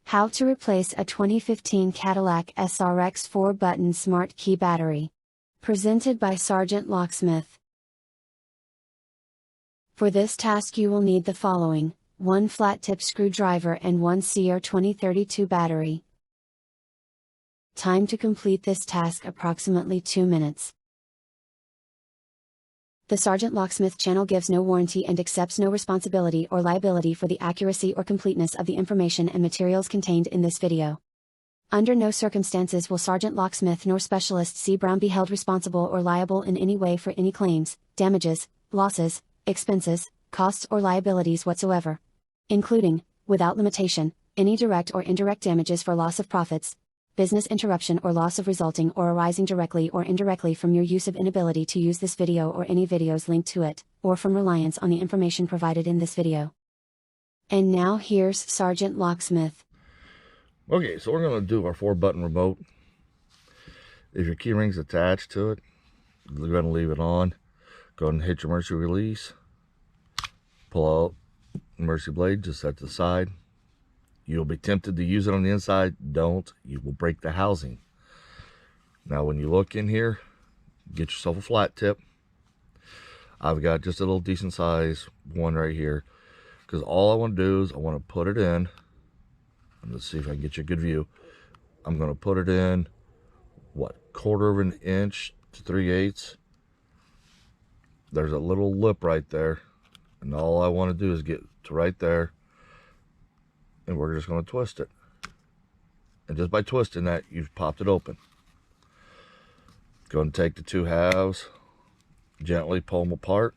How to replace a 2015 Cadillac SRX 4-button smart key battery. Presented by SgtLocksmith. For this task you will need the following: 1 flat tip screwdriver and 1 CR2032 battery. Time to complete this task approximately 2 minutes. The SgtLocksmith channel gives no warranty and accepts no responsibility or liability for the accuracy or completeness of the information and materials contained in this video. Under no circumstances will SgtLocksmith nor Specialist C. Brown be held responsible or liable in any way for any claims, damages, losses, expenses, costs or liabilities whatsoever, including, without limitation, any direct or indirect damages for loss of profits, business interruption or loss of resulting or arising directly or indirectly from your use of inability to use this video or any videos linked to it, or from reliance on the information provided in this video. And now here's SgtLocksmith. Okay, so we're going to do our 4-button remote. If your key ring's attached to it, you're going to leave it on. Go ahead and hit your emergency release. Pull out emergency blade, just set to the side. You'll be tempted to use it on the inside. Don't. You will break the housing. Now when you look in here, get yourself a flat tip. I've got just a little decent size one right here, because all I want to do is I want to put it in. Let's see if I can get you a good view. I'm going to put it in, what, 1/4 of an inch to 3/8. There's a little lip right there, and all I want to do is get to right there, and we're just going to twist it. And just by twisting that, you've popped it open. Go and take the 2 halves, gently pull them apart.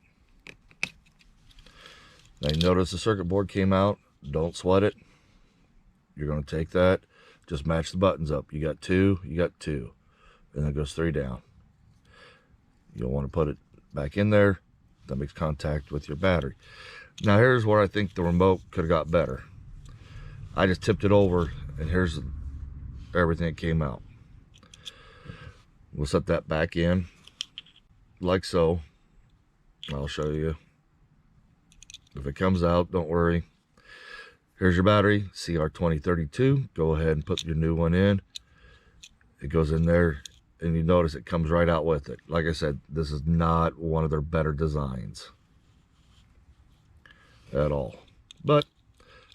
Now you notice the circuit board came out. Don't sweat it. You're going to take that, just match the buttons up. You got 2, you got 2, and then it goes 3 down. You'll want to put it back in there. That makes contact with your battery. Now here's where I think the remote could have got better. I just tipped it over, and here's everything that came out. We'll set that back in like so. I'll show you. If it comes out, don't worry. Here's your battery, CR2032. Go ahead and put your new one in. It goes in there, and you notice it comes right out with it. Like I said, this is not one of their better designs at all. But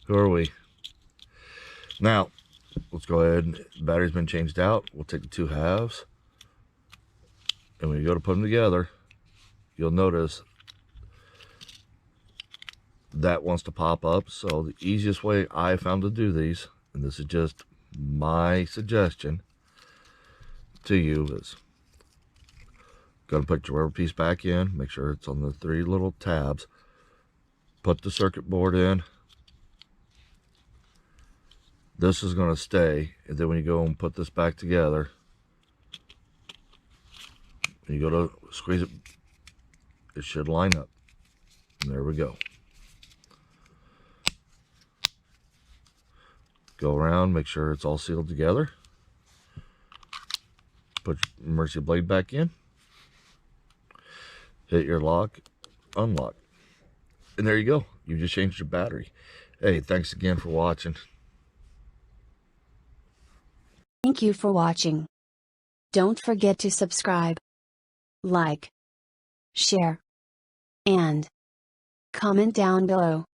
who are we? Now, let's go ahead. The battery's been changed out. We'll take the 2 halves, and when you go to put them together, you'll notice that wants to pop up. So the easiest way I found to do these, and this is just my suggestion to you, is go and put your rubber piece back in. Make sure it's on the 3 little tabs. Put the circuit board in. This is going to stay, and then when you go and put this back together, you go to squeeze it, it should line up. And there we go. Go around, make sure it's all sealed together. Put your emergency blade back in. Hit your lock, unlock. And there you go. You just changed your battery. Hey, thanks again for watching. Thank you for watching. Don't forget to subscribe, like, share, and comment down below.